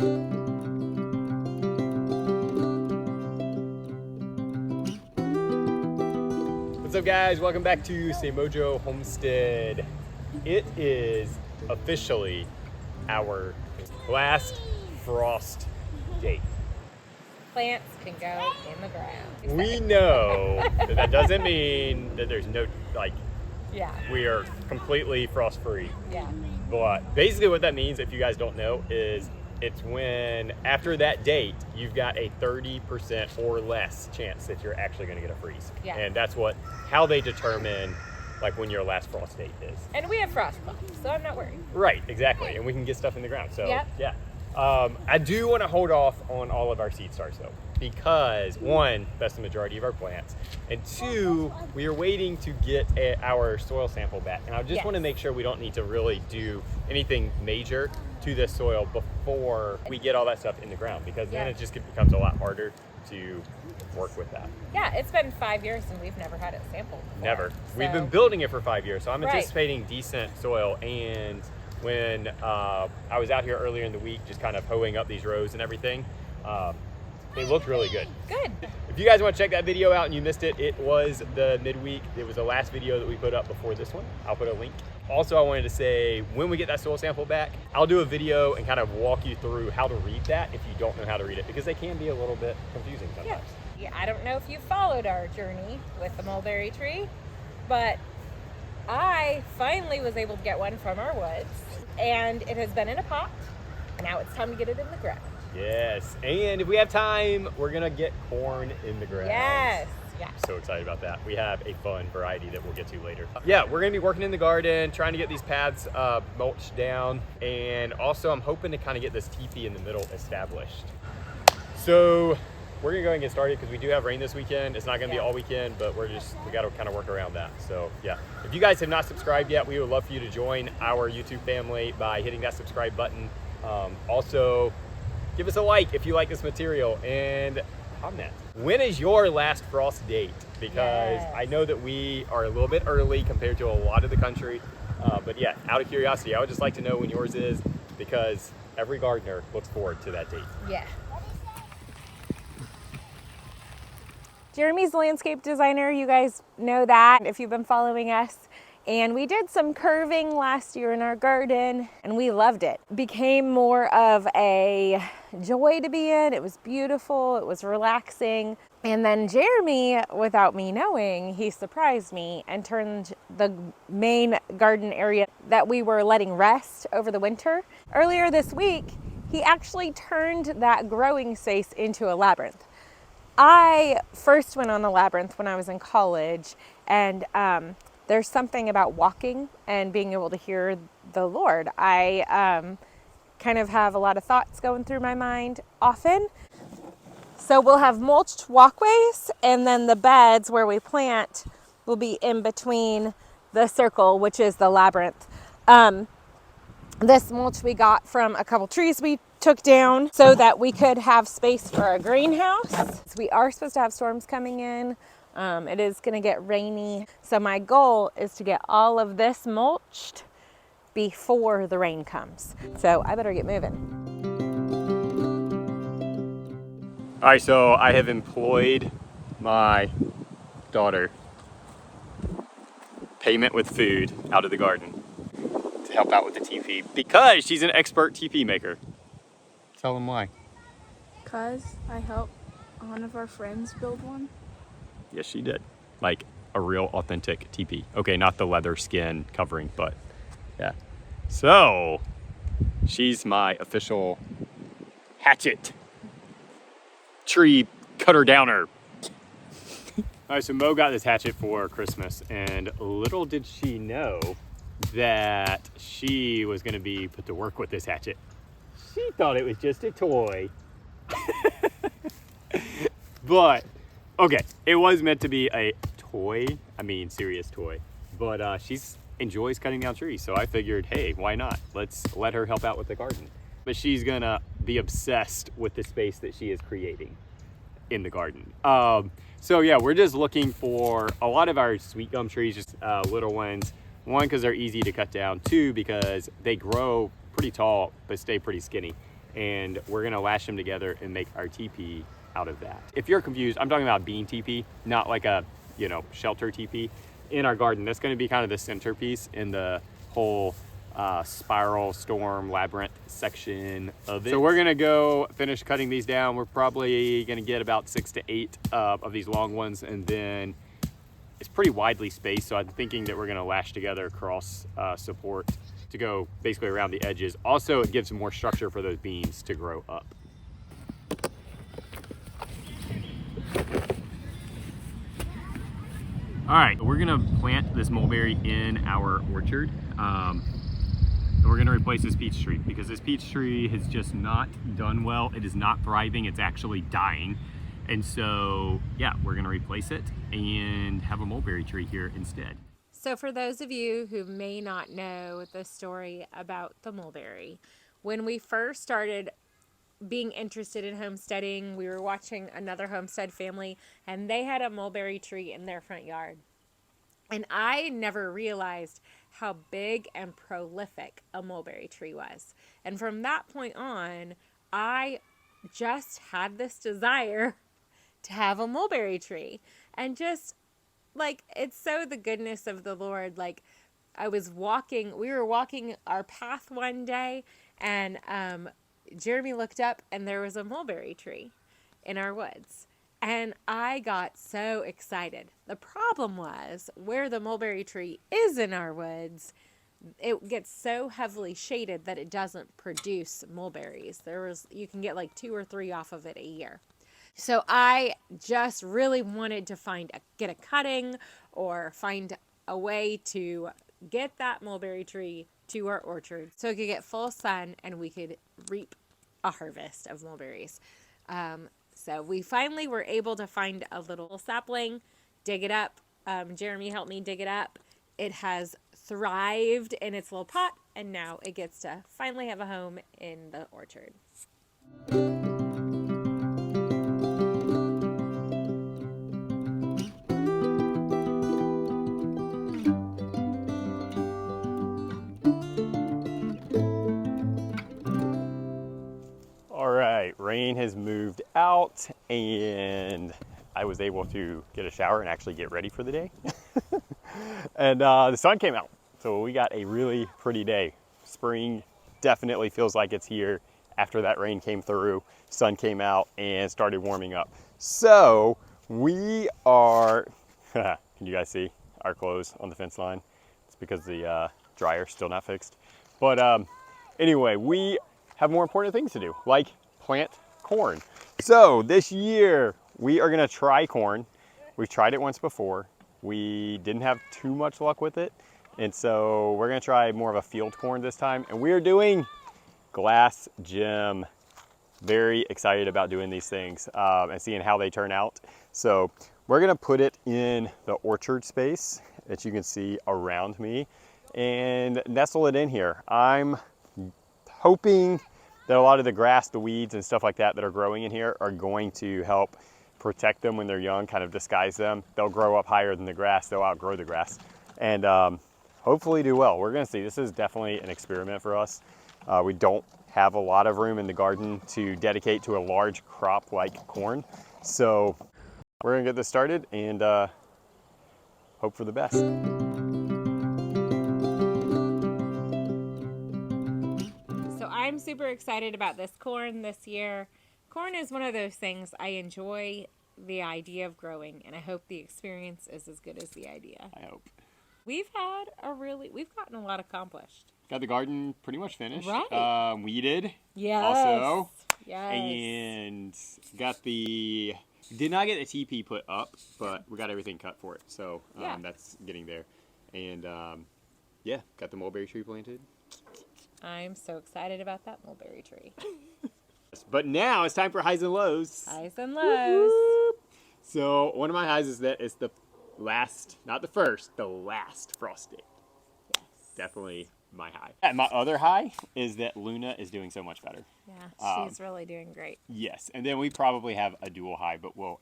What's up, guys? Welcome back to Mojo Homestead. It is officially our last frost date. Plants can go in the ground. We know that doesn't mean that there's no, we are completely frost free. Yeah. But basically what that means, if you guys don't know, is it's when after that date, you've got a 30% or less chance that you're actually going to get a freeze. Yeah. And that's how they determine when your last frost date is. And we have frost bumps, so I'm not worried. Right, exactly. And we can get stuff in the ground. So yep. Yeah. I do want to hold off on all of our seed starts though, because one, that's the majority of our plants, and two, we are waiting to get our soil sample back. And I just want to make sure we don't need to really do anything major to this soil before we get all that stuff in the ground, because then it just becomes a lot harder to work with that. Yeah, it's been 5 years and we've never had it sampled before. Never. So. We've been building it for 5 years, so I'm anticipating decent soil. And when I was out here earlier in the week just kind of hoeing up these rows and everything, they looked really good. Good. If you guys want to check that video out and you missed it, it was the midweek. It was the last video that we put up before this one. I'll put a link. Also, I wanted to say, when we get that soil sample back, I'll do a video and kind of walk you through how to read that if you don't know how to read it, because they can be a little bit confusing sometimes. Yeah, I don't know if you followed our journey with the mulberry tree, but I finally was able to get one from our woods, and it has been in a pot, and now it's time to get it in the ground. Yes, and if we have time, we're gonna get corn in the ground. Yes. Yeah. So excited about that. We have a fun variety that we'll get to later. Yeah, we're gonna be working in the garden, trying to get these paths mulched down, and also I'm hoping to kind of get this teepee in the middle established. So we're gonna go ahead and get started because we do have rain this weekend. It's not gonna be all weekend, but we gotta kind of work around that. So yeah, if you guys have not subscribed yet, we would love for you to join our YouTube family by hitting that subscribe button. Also, give us a like if you like this material, and comment. When is your last frost date? Because I know that we are a little bit early compared to a lot of the country. But yeah, out of curiosity, I would just like to know when yours is, because every gardener looks forward to that date. Yeah. Jeremy's the landscape designer. You guys know that if you've been following us. And we did some curving last year in our garden and we loved it. Became more of a joy to be in. It was beautiful, it was relaxing. And then Jeremy, without me knowing, he surprised me and turned the main garden area that we were letting rest over the winter. Earlier this week, he actually turned that growing space into a labyrinth. I first went on the labyrinth when I was in college, and there's something about walking and being able to hear the Lord. I kind of have a lot of thoughts going through my mind often. So we'll have mulched walkways, and then the beds where we plant will be in between the circle, which is the labyrinth. This mulch we got from a couple trees we took down so that we could have space for a greenhouse. So we are supposed to have storms coming in. It is going to get rainy. So my goal is to get all of this mulched before the rain comes. So I better get moving. All right, so I have employed my daughter, payment with food, out of the garden to help out with the teepee because she's an expert teepee maker. Tell them why. Because I helped one of our friends build one. Yes, she did. Like a real authentic teepee. Okay, not the leather skin covering, but yeah. So, she's my official hatchet tree cutter downer. All right, so Mo got this hatchet for Christmas, and little did she know that she was gonna be put to work with this hatchet. She thought it was just a toy. But, okay, it was meant to be a toy. I mean, serious toy. But she enjoys cutting down trees, so I figured, hey, why not? Let's let her help out with the garden. But she's gonna be obsessed with the space that she is creating in the garden. So yeah, we're just looking for a lot of our sweet gum trees, just little ones. One, because they're easy to cut down. Two, because they grow pretty tall but stay pretty skinny. and we're gonna lash them together and make our teepee out of that. If you're confused, I'm talking about bean teepee, not like a, you know, shelter teepee. In our garden, that's gonna be kind of the centerpiece in the whole spiral, storm, labyrinth section of it. So we're gonna go finish cutting these down. We're probably gonna get about 6 to 8 of these long ones, and then it's pretty widely spaced, so I'm thinking that we're gonna lash together cross support to go basically around the edges. Also, it gives more structure for those beans to grow up. All right, we're gonna plant this mulberry in our orchard. We're gonna replace this peach tree because this peach tree has just not done well. It is not thriving, it's actually dying. And so, yeah, we're gonna replace it and have a mulberry tree here instead. So for those of you who may not know the story about the mulberry, when we first started being interested in homesteading, we were watching another homestead family and they had a mulberry tree in their front yard. And I never realized how big and prolific a mulberry tree was. And from that point on, I just had this desire to have a mulberry tree. And just like, it's so the goodness of the Lord. Like, we were walking our path one day, and Jeremy looked up and there was a mulberry tree in our woods. And I got so excited. The problem was where the mulberry tree is in our woods, it gets so heavily shaded that it doesn't produce mulberries. You can get like 2 or 3 off of it a year. So I just really wanted to get a cutting or find a way to get that mulberry tree to our orchard so it could get full sun and we could reap a harvest of mulberries. So we finally were able to find a little sapling, dig it up. Jeremy helped me dig it up. It has thrived in its little pot, and now it gets to finally have a home in the orchard. Rain has moved out and I was able to get a shower and actually get ready for the day. And the sun came out, so we got a really pretty day. Spring definitely feels like it's here. After that rain came through, sun came out and started warming up. So we are, can you guys see our clothes on the fence line? It's because the dryer's still not fixed. But anyway, we have more important things to do, like plant corn. So this year we are gonna try corn. We've tried it once before. We didn't have too much luck with it. And so we're gonna try more of a field corn this time. And we are doing glass gem. Very excited about doing these things and seeing how they turn out. So we're gonna put it in the orchard space that you can see around me and nestle it in here. I'm hoping that a lot of the grass, the weeds and stuff like that that are growing in here are going to help protect them when they're young, kind of disguise them. They'll grow up higher than the grass, they'll outgrow the grass, and hopefully do well. We're gonna see. This is definitely an experiment for us. We don't have a lot of room in the garden to dedicate to a large crop like corn. So we're gonna get this started and hope for the best. I'm super excited about this corn this year. Corn is one of those things I enjoy the idea of growing, and I hope the experience is as good as the idea. I hope. We've gotten a lot accomplished. Got the garden pretty much finished. Right. Weeded. Yes. Also. Yes. And did not get the teepee put up, but we got everything cut for it. So yeah. That's getting there. And yeah, got the mulberry tree planted. I'm so excited about that mulberry tree. But now it's time for highs and lows. Highs and lows. Woo-hoo. So one of my highs is that it's the last, not the first, the last frost day. Yes. Definitely my high. And my other high is that Luna is doing so much better. Yeah, she's really doing great. Yes, and then we probably have a dual high, but we'll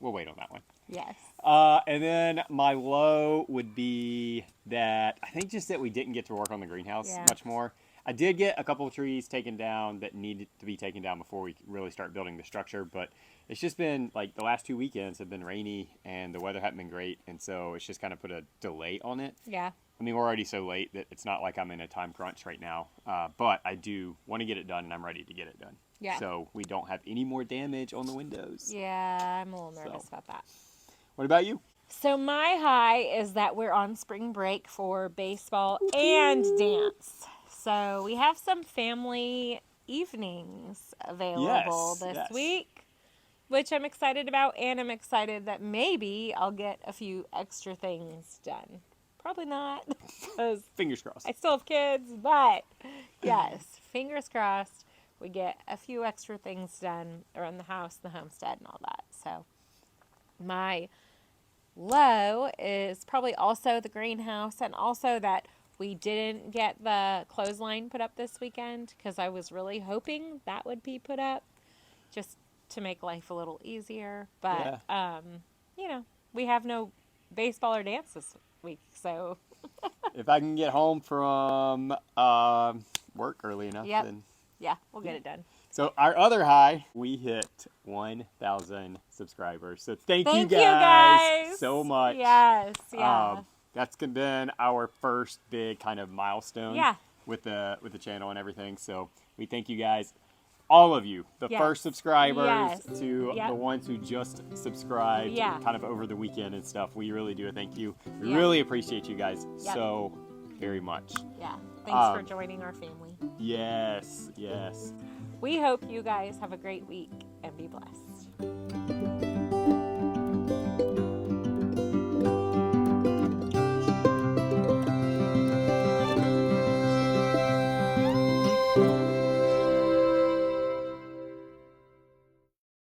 wait on that one. Yes. And then my low would be that I think just that we didn't get to work on the greenhouse much more. I did get a couple of trees taken down that needed to be taken down before we really start building the structure, but it's just been like the last 2 weekends have been rainy and the weather hasn't been great, and so it's just kind of put a delay on it. Yeah. I mean, we're already so late that it's not like I'm in a time crunch right now, but I do want to get it done, and I'm ready to get it done. Yeah. So we don't have any more damage on the windows. Yeah, I'm a little nervous about that. What about you? So my high is that we're on spring break for baseball and dance. So we have some family evenings available this week, which I'm excited about, and I'm excited that maybe I'll get a few extra things done. Probably not, because Fingers crossed. I still have kids, but yes, fingers crossed we get a few extra things done around the house, the homestead, and all that. So my low is probably also the greenhouse, and also that we didn't get the clothesline put up this weekend because I was really hoping that would be put up just to make life a little easier. But, you know, we have no baseball or dance this week, so. If I can get home from work early enough, then. Yeah, we'll get it done. So our other high, we hit 1,000 subscribers. So thank you guys so much. Yes, yeah. That's been our first big kind of milestone with the channel and everything. So we thank you guys, all of you, the first subscribers to the ones who just subscribed kind of over the weekend and stuff. We really do thank you. We really appreciate you guys so very much. Yeah. Thanks for joining our family. Yes, yes. We hope you guys have a great week and be blessed.